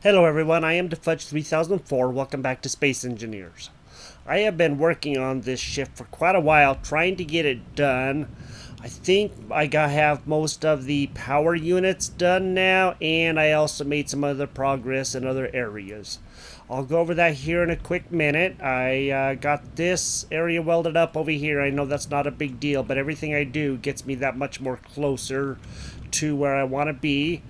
Hello everyone, I am DeFudge3004. Welcome back to Space Engineers. I have been working on this ship for quite a while, trying to get it done. I think have most of the power units done now, and I also made some other progress in other areas. I'll go over that here in a quick minute. I got this area welded up over here. I know that's not a big deal, but everything I do gets me that much more closer to where I want to be.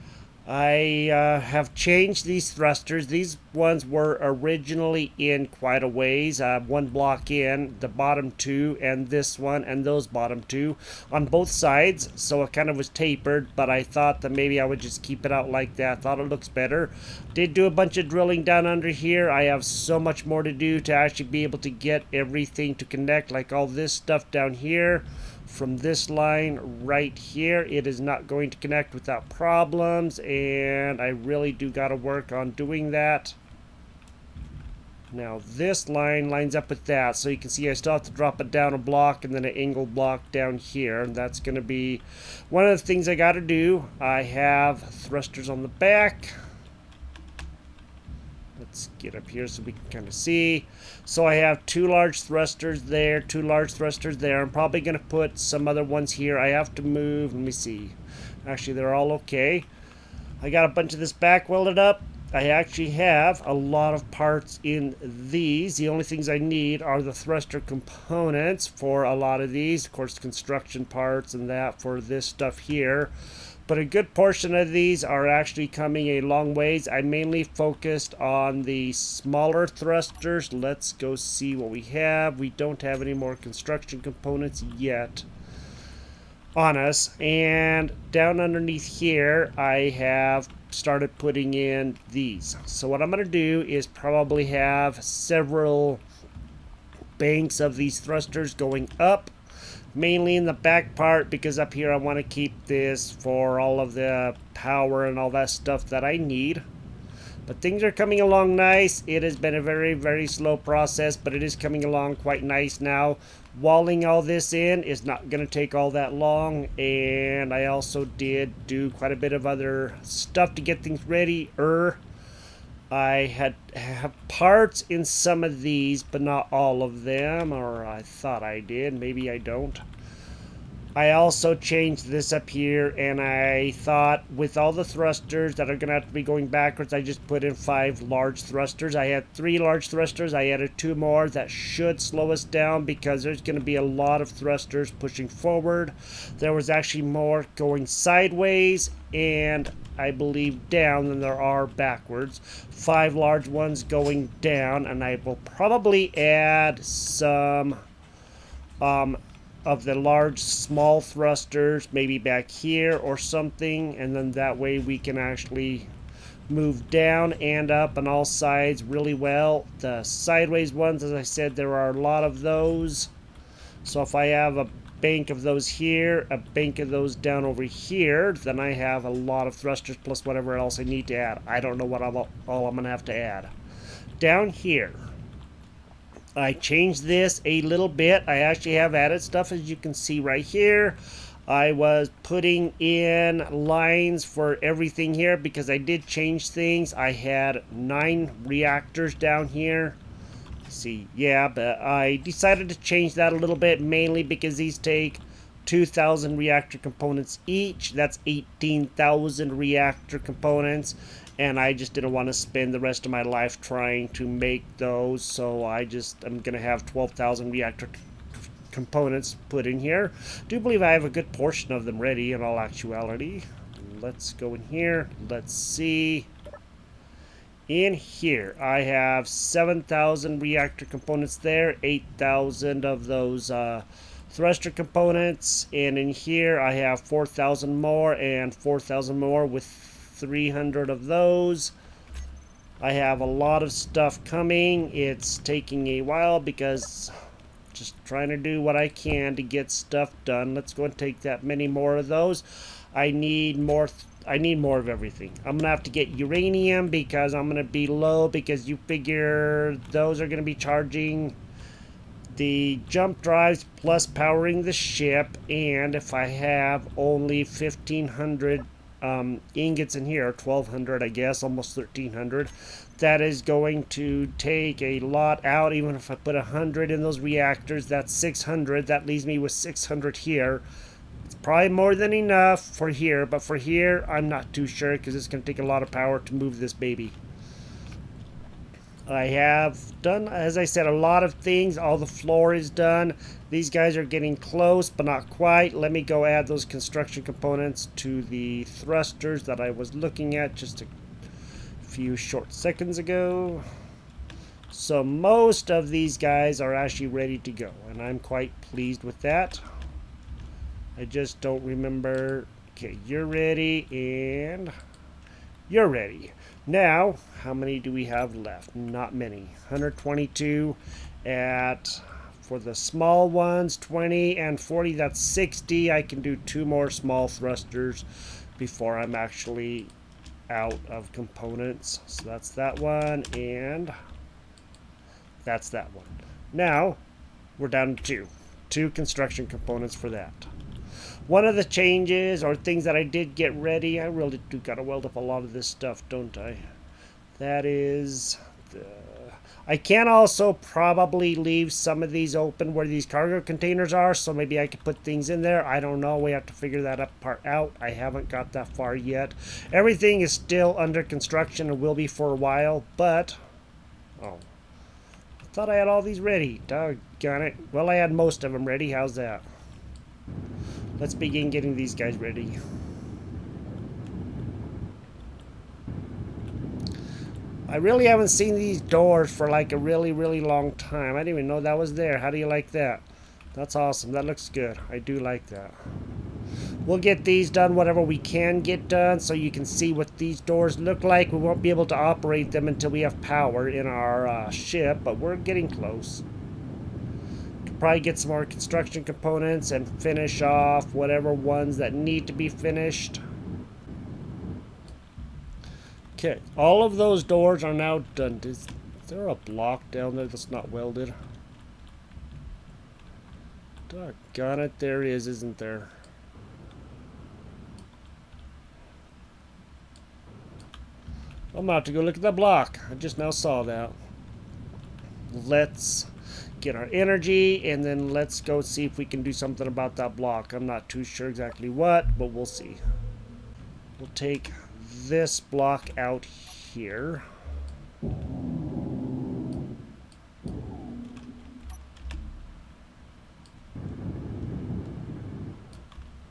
I have changed these thrusters. These ones were originally in quite a ways. One block in, the bottom two, and this one, and those bottom two on both sides. So it kind of was tapered, but I thought that maybe I would just keep it out like that. Thought it looks better. Did do a bunch of drilling down under here. I have so much more to do to actually be able to get everything to connect, like all this stuff down here. From this line right here, it is not going to connect without problems, and I really do got to work on doing that. Now this line lines up with that, so you can see I still have to drop it down a block and then an angle block down here, and that's going to be one of the things I got to do. I have thrusters on the back. Let's get up here so we can kind of see. So I have two large thrusters there, two large thrusters there. I'm probably going to put some other ones here. I have to move. Let me see. Actually, they're all okay. I got a bunch of this back welded up. I actually have a lot of parts in these. The only things I need are the thruster components for a lot of these. Of course, construction parts and that for this stuff here. But a good portion of these are actually coming a long ways. I mainly focused on the smaller thrusters. Let's go see what we have. We don't have any more construction components yet on us. And down underneath here, I have started putting in these. So what I'm going to do is probably have several banks of these thrusters going up. Mainly in the back part, because up here I want to keep this for all of the power and all that stuff that I need. But things are coming along nice. It has been a very, very slow process, but it is coming along quite nice now. Walling all this in is not going to take all that long, and I also did do quite a bit of other stuff to get things ready. I have parts in some of these, but not all of them, or I thought I did. Maybe I don't. I also changed this up here, and I thought with all the thrusters that are going to have to be going backwards, I just put in 5 large thrusters. I had 3 large thrusters. I added 2 more. That should slow us down because there's going to be a lot of thrusters pushing forward. There was actually more going sideways and I believe down than there are backwards. 5 large ones going down, and I will probably add some of the large small thrusters maybe back here or something, and then that way we can actually move down and up on all sides really well. The sideways ones, as I said, there are a lot of those. So if I have a bank of those here, a bank of those down over here, then I have a lot of thrusters plus whatever else I need to add. I don't know what all I'm going to have to add. Down here, I changed this a little bit. I actually have added stuff, as you can see right here. I was putting in lines for everything here because I did change things. I had 9 reactors down here. See, yeah, but I decided to change that a little bit, mainly because these take 2,000 reactor components each. That's 18,000 reactor components, and I just didn't want to spend the rest of my life trying to make those, so I'm gonna have 12,000 reactor components put in here. I do believe I have a good portion of them ready in all actuality. Let's go in here. Let's see. In here, I have 7,000 reactor components there, 8,000 of those thruster components, and in here I have 4,000 more and 4,000 more with 300 of those. I have a lot of stuff coming. It's taking a while because just trying to do what I can to get stuff done. Let's go and take that many more of those. I need more of everything. I'm gonna have to get uranium because I'm gonna be low, because you figure those are gonna be charging the jump drives plus powering the ship, and if I have only 1,500 ingots in here, 1,200, I guess, almost 1,300. That is going to take a lot out. Even if I put 100 in those reactors, that's 600. That leaves me with 600 here. It's probably more than enough for here, but for here, I'm not too sure because it's going to take a lot of power to move this baby. I have done, as I said, a lot of things. All the floor is done. These guys are getting close, but not quite. Let me go add those construction components to the thrusters that I was looking at just a few short seconds ago. So most of these guys are actually ready to go, and I'm quite pleased with that. I just don't remember. Okay, you're ready, and you're ready. Now, how many do we have left? Not many. 122 at, for the small ones, 20 and 40, that's 60. I can do 2 more small thrusters before I'm actually out of components. So that's that one, and that's that one. Now, we're down to 2 construction components for that. One of the changes or things that I did get ready, I really do gotta weld up a lot of this stuff, don't I? That is the... I can also probably leave some of these open where these cargo containers are, so maybe I could put things in there. I don't know. We have to figure that part out. I haven't got that far yet. Everything is still under construction and will be for a while, but... Oh. I thought I had all these ready. Doggone it. Well, I had most of them ready. How's that? Let's begin getting these guys ready. I really haven't seen these doors for like a really, really long time. I didn't even know that was there. How do you like that? That's awesome. That looks good. I do like that. We'll get these done, whatever we can get done, so you can see what these doors look like. We won't be able to operate them until we have power in our ship, but we're getting close. Probably get some more construction components and finish off whatever ones that need to be finished. Okay, all of those doors are now done. Is there a block down there that's not welded? Doggone it, there is, isn't there? I'm about to go look at the block. I just now saw that. Let's get our energy, and then let's go see if we can do something about that block. I'm not too sure exactly what, but we'll see. We'll take this block out here.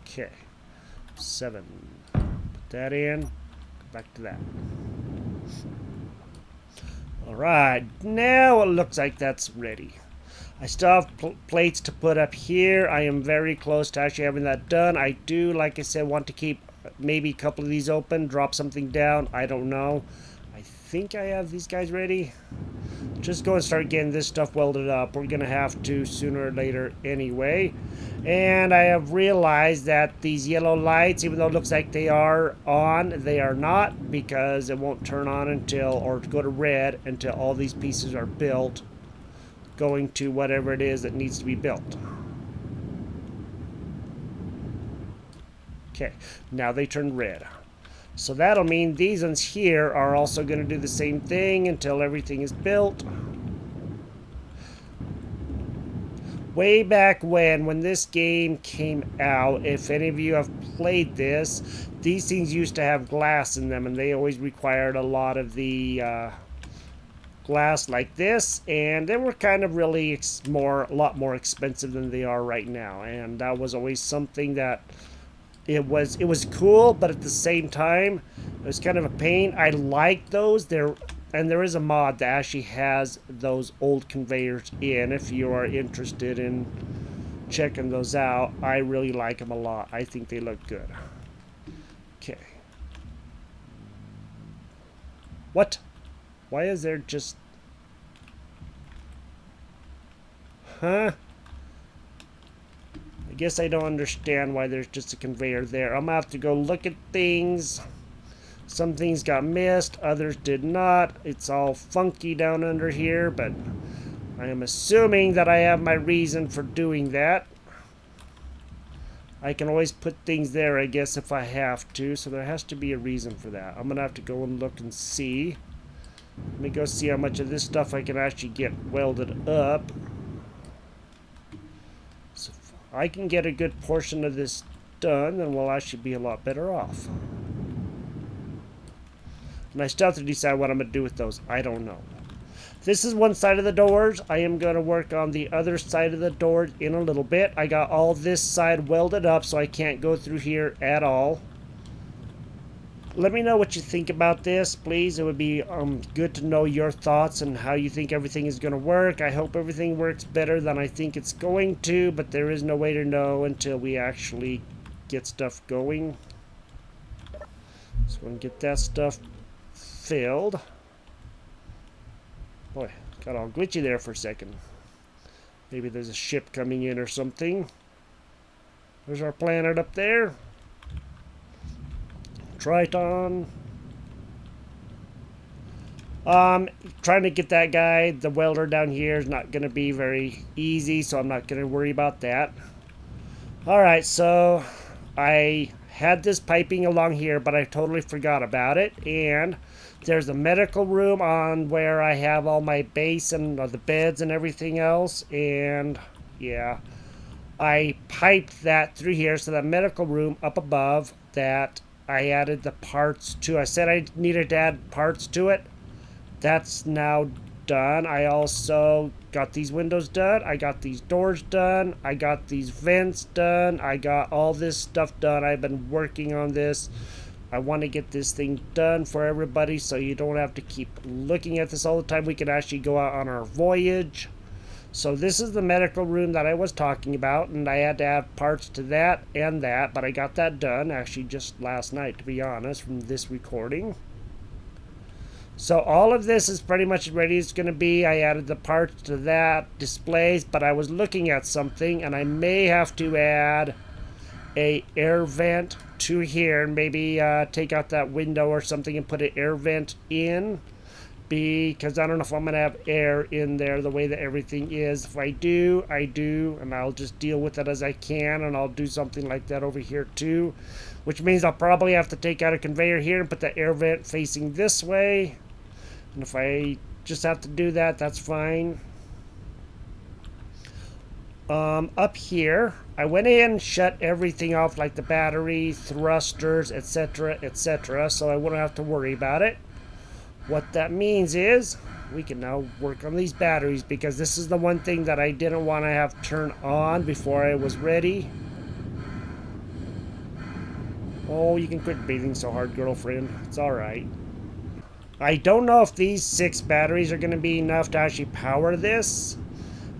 Okay. 7. Put that in. Go back to that. Alright, now it looks like that's ready. I still have plates to put up here. I am very close to actually having that done. I do, like I said, want to keep maybe a couple of these open, drop something down. I don't know. I think I have these guys ready. Just go and start getting this stuff welded up. We're going to have to sooner or later anyway. And I have realized that these yellow lights, even though it looks like they are on, they are not, because it won't turn on until, or go to red until all these pieces are built, going to whatever it is that needs to be built. Okay, now they turn red. So that'll mean these ones here are also going to do the same thing until everything is built. Way back when this game came out, if any of you have played this, these things used to have glass in them, and they always required a lot of the glass like this, and they were kind of really a lot more expensive than they are right now. And that was always something that it was cool, but at the same time it was kind of a pain. I like those. And there is a mod that actually has those old conveyors in, if you are interested in checking those out. I really like them a lot. I think they look good. Okay. What? Why is there just... Huh? I guess I don't understand why there's just a conveyor there. I'm gonna have to go look at things. Some things got missed, others did not. It's all funky down under here, but I am assuming that I have my reason for doing that. I can always put things there, I guess, if I have to. So there has to be a reason for that. I'm going to have to go and look and see. Let me go see how much of this stuff I can actually get welded up. So if I can get a good portion of this done, then we'll actually be a lot better off. And I still have to decide what I'm going to do with those. I don't know. This is one side of the doors. I am going to work on the other side of the doors in a little bit. I got all this side welded up, so I can't go through here at all. Let me know what you think about this, please. It would be good to know your thoughts and how you think everything is going to work. I hope everything works better than I think it's going to, but there is no way to know until we actually get stuff going. So we can get that stuff filled. Boy, got all glitchy there for a second. Maybe there's a ship coming in or something. There's our planet up there. Triton. Trying to get that guy, the welder down here, is not going to be very easy, so I'm not going to worry about that. Alright, so I had this piping along here, but I totally forgot about it, and there's a medical room on where I have all my base and the beds and everything else, and yeah, I piped that through here, so that medical room up above that I added the parts to. I said I needed to add parts to it. That's now done. I also got these windows done. I got these doors done. I got these vents done. I got all this stuff done. I've been working on this. I want to get this thing done for everybody so you don't have to keep looking at this all the time. We can actually go out on our voyage. So this is the medical room that I was talking about, and I had to add parts to that and that, but I got that done actually just last night, to be honest, from this recording. So all of this is pretty much ready as it's going to be. I added the parts to that, displays, but I was looking at something, and I may have to add a air vent to here, and maybe take out that window or something and put an air vent in, because I don't know if I'm going to have air in there the way that everything is. If I do, I do, and I'll just deal with it as I can, and I'll do something like that over here too, which means I'll probably have to take out a conveyor here and put the air vent facing this way, and if I just have to do that, that's fine. Up here, I went in and shut everything off, like the battery, thrusters, etc., etc., so I wouldn't have to worry about it. What that means is we can now work on these batteries, because this is the one thing that I didn't want to have turn on before I was ready. Oh, you can quit breathing so hard, girlfriend. It's alright. I don't know if these 6 batteries are going to be enough to actually power this.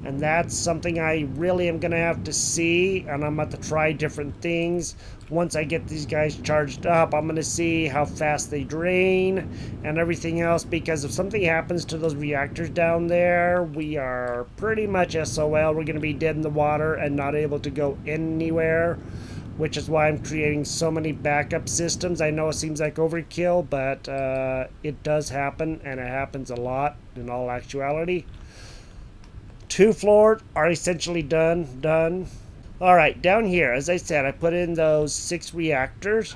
And that's something I really am going to have to see, and I'm going to try different things. Once I get these guys charged up, I'm going to see how fast they drain and everything else, because if something happens to those reactors down there, we are pretty much SOL. We're going to be dead in the water and not able to go anywhere, which is why I'm creating so many backup systems. I know it seems like overkill, but it does happen, and it happens a lot in all actuality. 2 floors are essentially done. All right, down here, as I said, I put in those 6 reactors,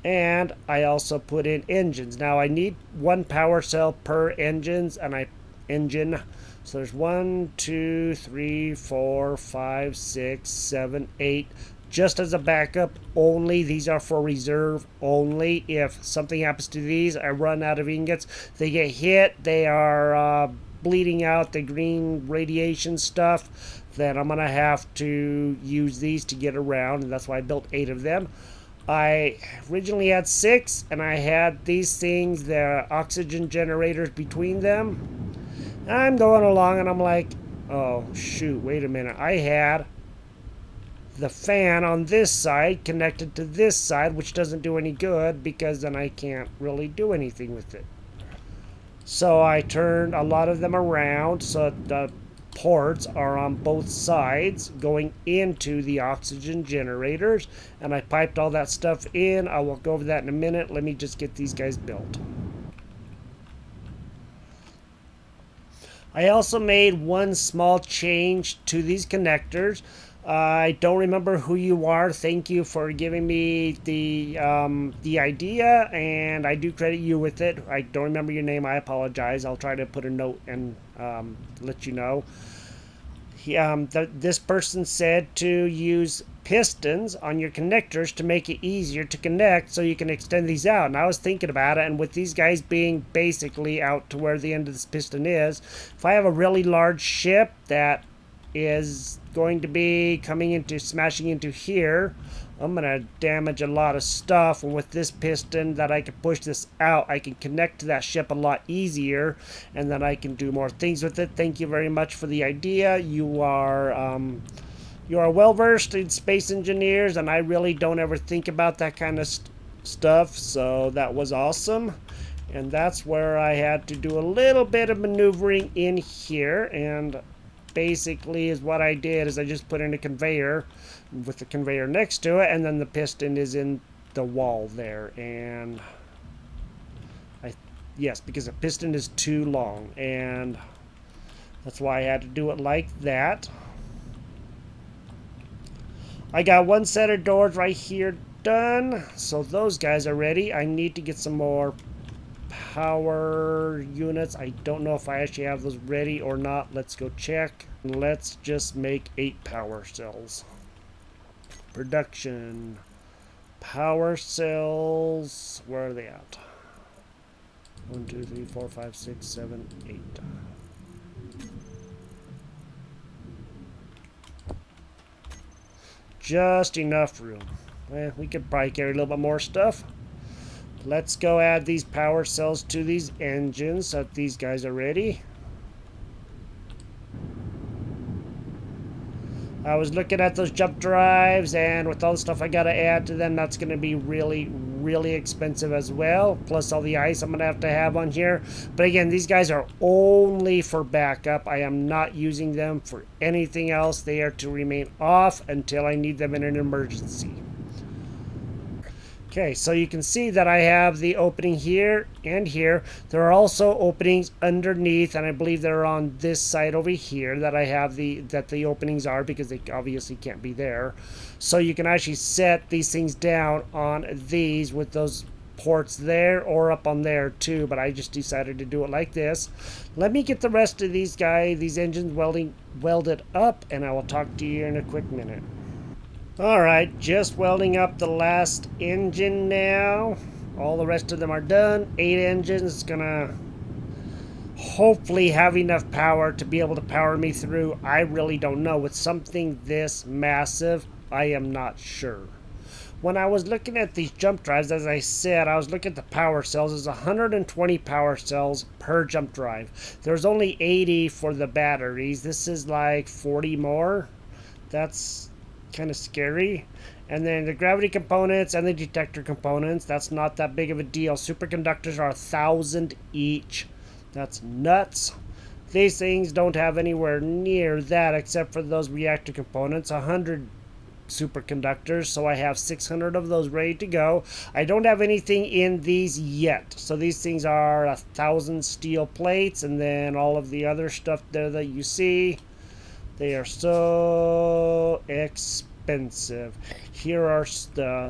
and I also put in engines. Now I need 1 power cell per engine. So there's 1, 2, 3, 4, 5, 6, 7, 8. Just as a backup only. These are for reserve only. If something happens to these, I run out of ingots. They get hit. They are bleeding out the green radiation stuff, then I'm gonna have to use these to get around, and that's why I built 8 of them. I originally had 6, and I had these things, the oxygen generators between them. I'm going along and I'm like, oh shoot, wait a minute, I had the fan on this side connected to this side, which doesn't do any good, because then I can't really do anything with it. So I turned a lot of them around so the ports are on both sides going into the oxygen generators, and I piped all that stuff in. I will go over that in a minute. Let me just get these guys built. I also made one small change to these connectors. I don't remember who you are. Thank you for giving me the idea, and I do credit you with it. I don't remember your name. I apologize. I'll try to put a note and let you know. This person said to use pistons on your connectors to make it easier to connect so you can extend these out. And I was thinking about it, and with these guys being basically out to where the end of this piston is, if I have a really large ship that is going to be coming into smashing into here, I'm gonna damage a lot of stuff. And with this piston that I can push this out, I can connect to that ship a lot easier, and then I can do more things with it. Thank you very much for the idea. You are well versed in space engineers, and I really don't ever think about that kind of stuff, so that was awesome. And that's where I had to do a little bit of maneuvering in here, and basically is what I did is I just put in a conveyor with the conveyor next to it, and then the piston is in the wall there. And yes, because the piston is too long, and that's why I had to do it like that. I got one set of doors right here done, so those guys are ready. I need to get some more power units. I don't know if I actually have those ready or not. Let's go check. Let's just make 8 power cells. Production. Power cells. Where are they at? 1, 2, 3, 4, 5, 6, 7, 8. Just enough room. Well, we could probably carry a little bit more stuff. Let's go add these power cells to these engines so that these guys are ready. I was looking at those jump drives, and with all the stuff I gotta add to them, that's gonna be really, really expensive as well. Plus all the ice I'm gonna have to have on here. But again, these guys are only for backup. I am not using them for anything else. They are to remain off until I need them in an emergency. Okay, so you can see that I have the opening here and here. There are also openings underneath, and I believe they're on this side over here that I have that the openings are, because they obviously can't be there. So you can actually set these things down on these with those ports there or up on there too, but I just decided to do it like this. Let me get the rest of these engines welded up, and I will talk to you in a quick minute. Alright, just welding up the last engine now. All the rest of them are done. 8 engines. It's gonna hopefully have enough power to be able to power me through. I really don't know. With something this massive, I am not sure. When I was looking at these jump drives, as I said, I was looking at the power cells. There's 120 power cells per jump drive. There's only 80 for the batteries. This is like 40 more. That's kind of scary. And then the gravity components and the detector components, that's not that big of a deal. Superconductors are 1,000 each. That's nuts. These things don't have anywhere near that except for those reactor components. 100 superconductors, so I have 600 of those ready to go. I don't have anything in these yet, so these things are 1,000 steel plates, and then all of the other stuff there that you see, they are so expensive. Here are the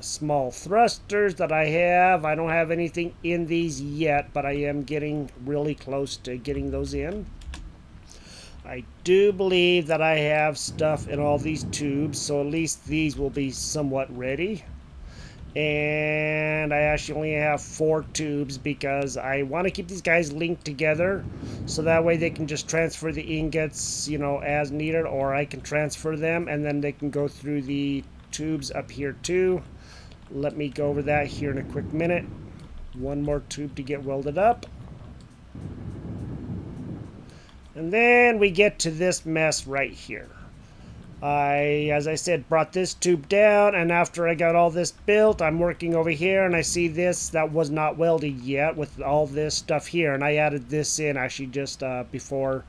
small thrusters that I have. I don't have anything in these yet, but I am getting really close to getting those in. I do believe that I have stuff in all these tubes, so at least these will be somewhat ready. And I actually only have 4 tubes because I want to keep these guys linked together so that way they can just transfer the ingots, you know, as needed, or I can transfer them and then they can go through the tubes up here too. Let me go over that here in a quick minute. One more tube to get welded up. And then we get to this mess right here. As I said, brought this tube down, and after I got all this built, I'm working over here, and I see this that was not welded yet with all this stuff here, and I added this in actually just before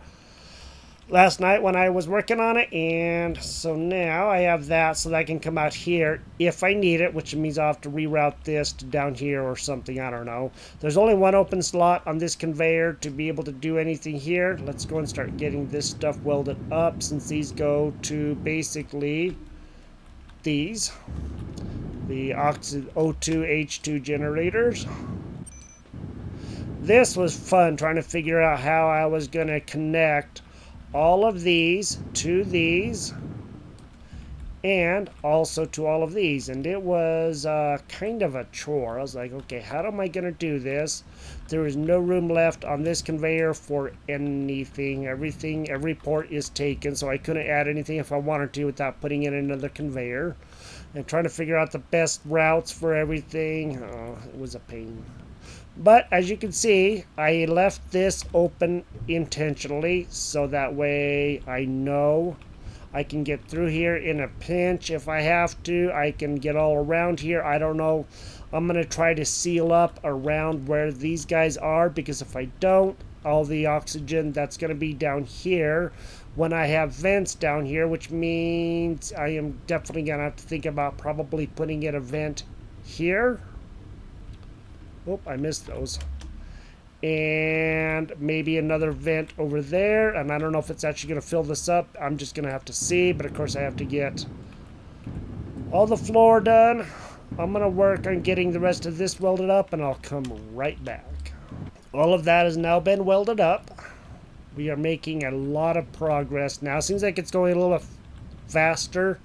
last night when I was working on it, and so now I have that so that I can come out here if I need it, which means I'll have to reroute this to down here or something, I don't know. There's only one open slot on this conveyor to be able to do anything here. Let's go and start getting this stuff welded up, since these go to basically these, the O2H2 generators. This was fun trying to figure out how I was going to connect all of these to these and also to all of these, and it was kind of a chore. I was like, okay, how am I going to do this? There is no room left on this conveyor for anything. Every port is taken, so I couldn't add anything if I wanted to without putting it in another conveyor. And trying to figure out the best routes for everything, it was a pain. But as you can see, I left this open intentionally so that way I know I can get through here in a pinch if I have to. I can get all around here. I don't know. I'm going to try to seal up around where these guys are, because if I don't, all the oxygen that's going to be down here when I have vents down here, which means I am definitely going to have to think about probably putting in a vent here. Oh, I missed those. And maybe another vent over there. And I don't know if it's actually going to fill this up. I'm just going to have to see. But of course, I have to get all the floor done. I'm going to work on getting the rest of this welded up, and I'll come right back. All of that has now been welded up. We are making a lot of progress now. Seems like it's going a little faster.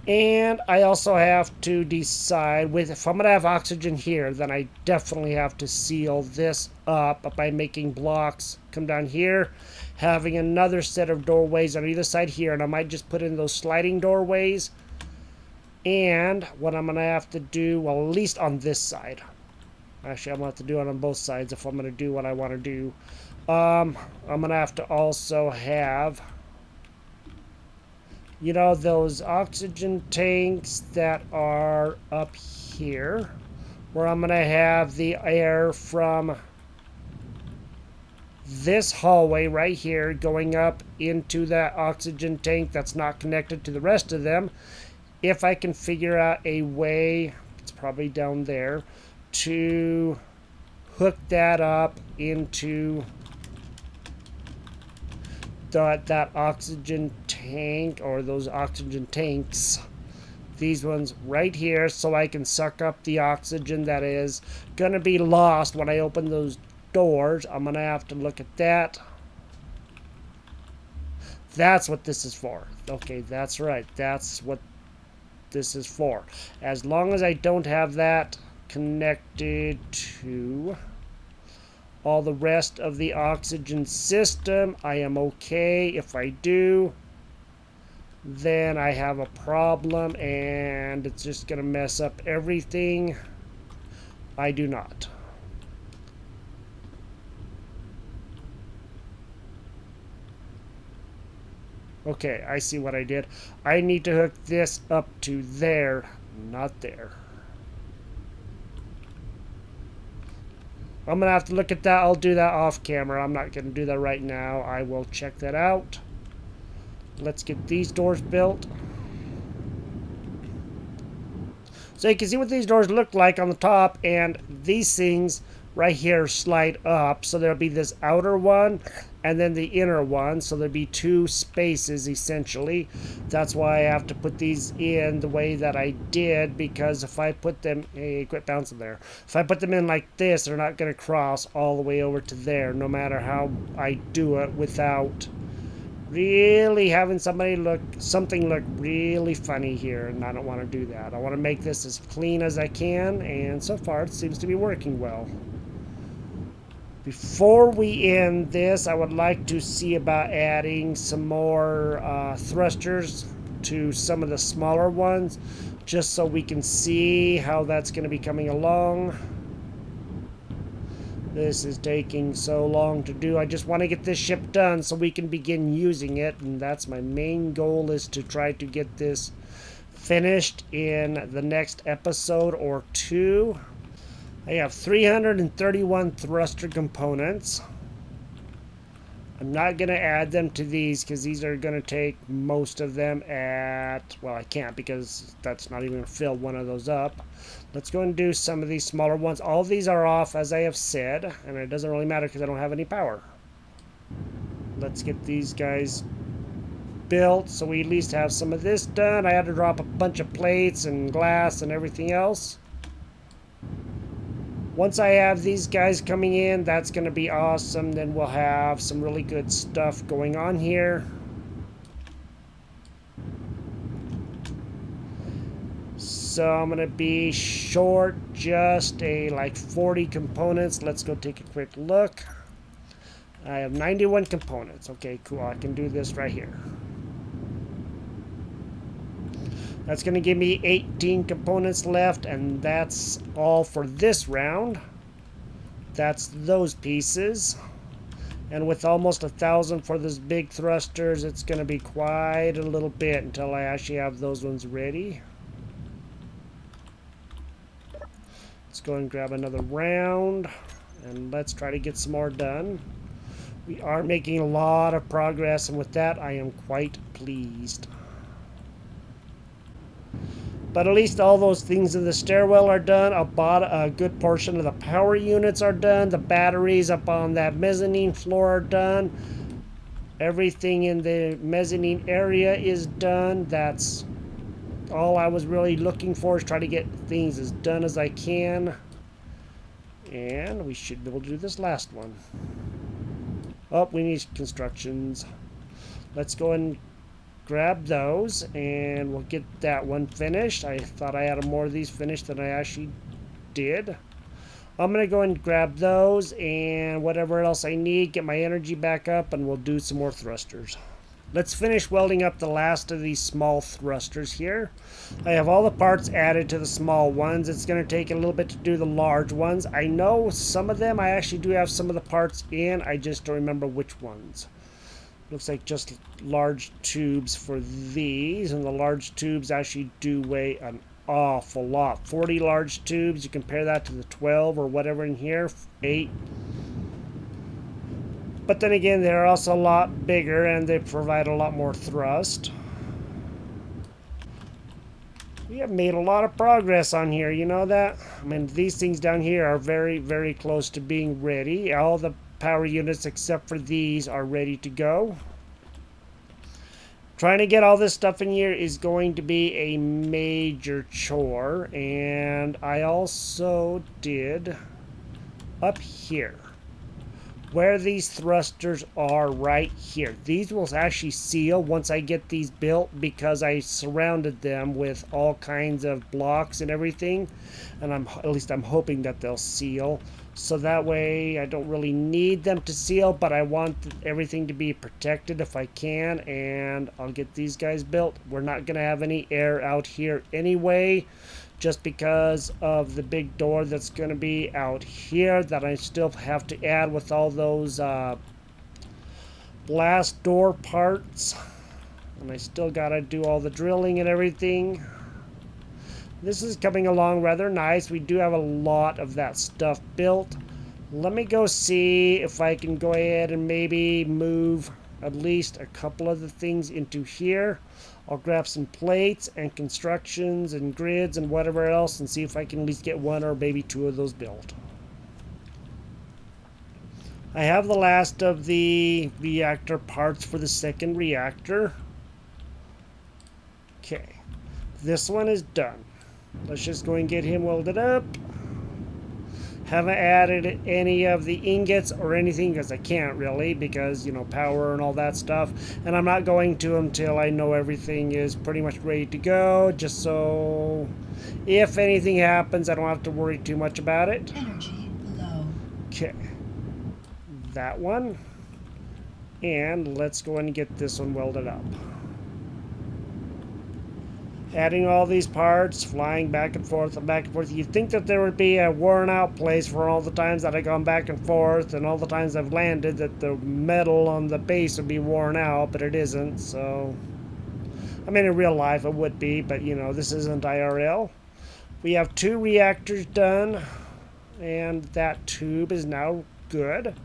And I also have to decide if I'm going to have oxygen here, then I definitely have to seal this up by making blocks come down here, having another set of doorways on either side here, and I might just put in those sliding doorways. And what I'm going to have to do, well, at least on this side. Actually, I'm going to have to do it on both sides if I'm going to do what I want to do. I'm going to have to also have, you know, those oxygen tanks that are up here, where I'm going to have the air from this hallway right here going up into that oxygen tank that's not connected to the rest of them. If I can figure out a way, it's probably down there, to hook that up into that oxygen tank, or those oxygen tanks, these ones right here, so I can suck up the oxygen that is going to be lost when I open those doors. I'm going to have to look at that. That's what this is for. Okay, that's right. That's what this is for. As long as I don't have that connected to all the rest of the oxygen system, I am okay. If I do, then I have a problem, and it's just going to mess up everything. I do not. Okay, I see what I did. I need to hook this up to there, not there. I'm going to have to look at that. I'll do that off camera. I'm not going to do that right now. I will check that out. Let's get these doors built. So you can see what these doors look like on the top, and these things right here slide up. So there'll be this outer one and then the inner one. So there'll be two spaces essentially. That's why I have to put these in the way that I did, because if I put them, hey, quit bouncing there. If I put them in like this, they're not going to cross all the way over to there, no matter how I do it, without really having something look really funny here, and I don't want to do that. I want to make this as clean as I can, and so far it seems to be working well. Before we end this, I would like to see about adding some more thrusters to some of the smaller ones, just so we can see how that's going to be coming along. This is taking so long to do. I just want to get this ship done so we can begin using it, and that's my main goal, is to try to get this finished in the next episode or two. I have 331 thruster components. I'm not going to add them to these because these are going to take most of them at, well, I can't because that's not even going to fill one of those up. Let's go and do some of these smaller ones. All of these are off, as I have said, and it doesn't really matter because I don't have any power. Let's get these guys built so we at least have some of this done. I had to drop a bunch of plates and glass and everything else. Once I have these guys coming in, that's going to be awesome. Then we'll have some really good stuff going on here. So I'm going to be short just like 40 components. Let's go take a quick look. I have 91 components. Okay, cool. I can do this right here. That's going to give me 18 components left, and that's all for this round. That's those pieces. And with almost 1,000 for those big thrusters, it's going to be quite a little bit until I actually have those ones ready. Let's go and grab another round, and let's try to get some more done. We are making a lot of progress, and with that, I am quite pleased. But at least all those things in the stairwell are done. About a good portion of the power units are done. The batteries up on that mezzanine floor are done. Everything in the mezzanine area is done. That's all I was really looking for, is try to get things as done as I can. And we should be able to do this last one. Oh, we need constructions. Let's go and grab those, and we'll get that one finished. I thought I had more of these finished than I actually did. I'm going to go and grab those and whatever else I need, get my energy back up, and we'll do some more thrusters. Let's finish welding up the last of these small thrusters here. I have all the parts added to the small ones. It's going to take a little bit to do the large ones. I know some of them, I actually do have some of the parts in. I just don't remember which ones. Looks like just large tubes for these, and the large tubes actually do weigh an awful lot. 40 large tubes, you compare that to the 12 or whatever in here, 8. But then again, they're also a lot bigger and they provide a lot more thrust. We have made a lot of progress on here, you know that? I mean, these things down here are very, very close to being ready. All the power units except for these are ready to go. Trying to get all this stuff in here is going to be a major chore, and I also did up here where these thrusters are right here. These will actually seal once I get these built because I surrounded them with all kinds of blocks and everything, and at least I'm hoping that they'll seal. So that way I don't really need them to seal, but I want everything to be protected if I can, and I'll get these guys built. We're not going to have any air out here anyway, just because of the big door that's going to be out here that I still have to add with all those blast door parts. And I still got to do all the drilling and everything. This is coming along rather nice. We do have a lot of that stuff built. Let me go see if I can go ahead and maybe move at least a couple of the things into here. I'll grab some plates and constructions and grids and whatever else and see if I can at least get one or maybe two of those built. I have the last of the reactor parts for the second reactor. Okay, this one is done. Let's just go and get him welded up. Haven't added any of the ingots or anything because I can't really, because, you know, power and all that stuff. And I'm not going to until I know everything is pretty much ready to go, just so if anything happens, I don't have to worry too much about it. Energy low. Okay. That one. And let's go and get this one welded up. Adding all these parts, flying back and forth and back and forth. You'd think that there would be a worn out place for all the times that I've gone back and forth and all the times I've landed, that the metal on the base would be worn out, but it isn't. So, I mean, in real life it would be, but you know, this isn't IRL. We have 2 reactors done, and that tube is now good.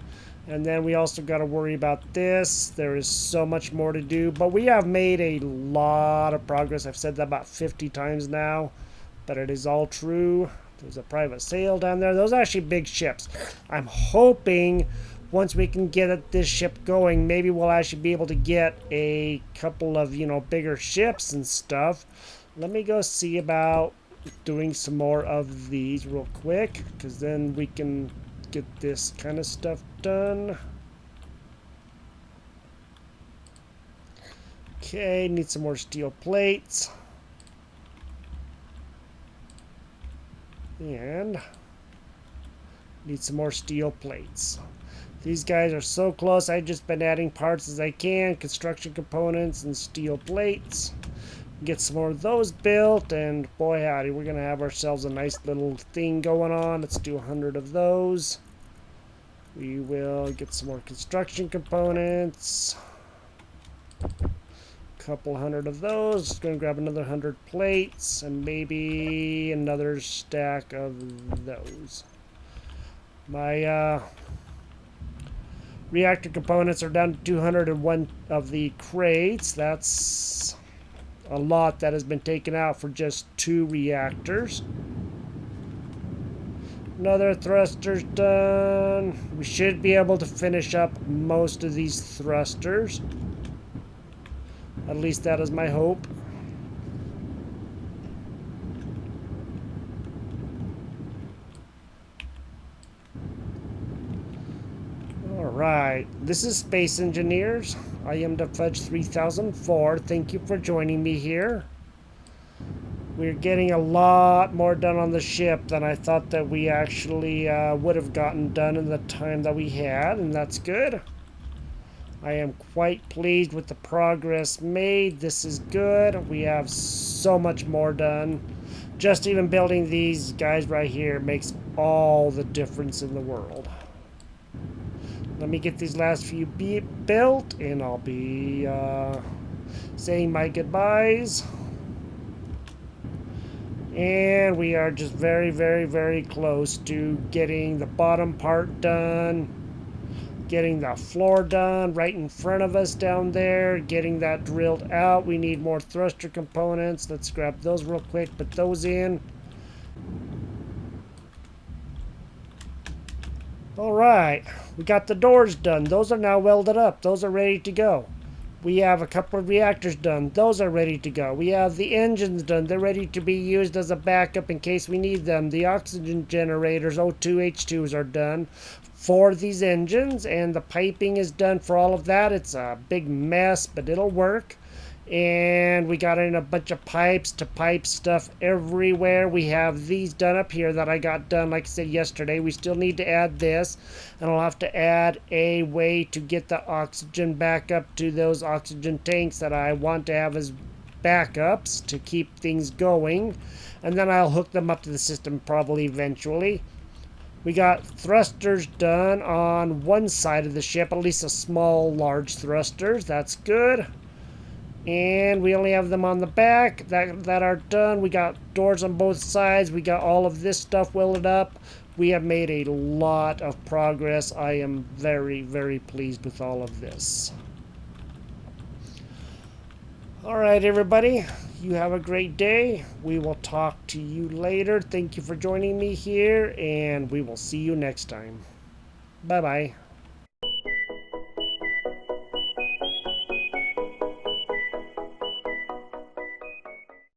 And then we also got to worry about this. There is so much more to do, but we have made a lot of progress. I've said that about 50 times now, but it is all true. There's a private sale down there. Those are actually big ships. I'm hoping once we can get this ship going, maybe we'll actually be able to get a couple of, bigger ships and stuff. Let me go see about doing some more of these real quick, because then we can get this kind of stuff done. Okay, need some more steel plates. And need some more steel plates. These guys are so close. I've just been adding parts as I can, construction components and steel plates. Get some more of those built, and boy howdy, we're gonna have ourselves a nice little thing going on. Let's do 100 of those. We will get some more construction components. Couple hundred of those. Just gonna grab another 100 plates and maybe another stack of those. My reactor components are down to 201 of the crates. That's a lot that has been taken out for just 2 reactors. Another thruster's done. We should be able to finish up most of these thrusters. At least that is my hope. Alright, this is Space Engineers. I am the Fudge 3004. Thank you for joining me here. We're getting a lot more done on the ship than I thought that we actually would have gotten done in the time that we had, and that's good. I am quite pleased with the progress made. This is good. We have so much more done. Just even building these guys right here makes all the difference in the world. Let me get these last few built, and I'll be saying my goodbyes. And we are just very, very, very close to getting the bottom part done. Getting the floor done right in front of us down there. Getting that drilled out. We need more thruster components. Let's grab those real quick. Put those in. Alright. We got the doors done. Those are now welded up. Those are ready to go. We have a couple of reactors done. Those are ready to go. We have the engines done. They're ready to be used as a backup in case we need them. The oxygen generators, O2H2s, are done for these engines, and the piping is done for all of that. It's a big mess, but it'll work. And we got in a bunch of pipes to pipe stuff everywhere. We have these done up here that I got done, like I said yesterday. We still need to add this, and I'll have to add a way to get the oxygen back up to those oxygen tanks that I want to have as backups to keep things going. And then I'll hook them up to the system probably eventually. We got thrusters done on one side of the ship, at least a small, large thrusters. That's good. And we only have them on the back that are done. We got doors on both sides. We got all of this stuff welded up. We have made a lot of progress. I am very, very pleased with all of this. All right, everybody. You have a great day. We will talk to you later. Thank you for joining me here, and we will see you next time. Bye-bye.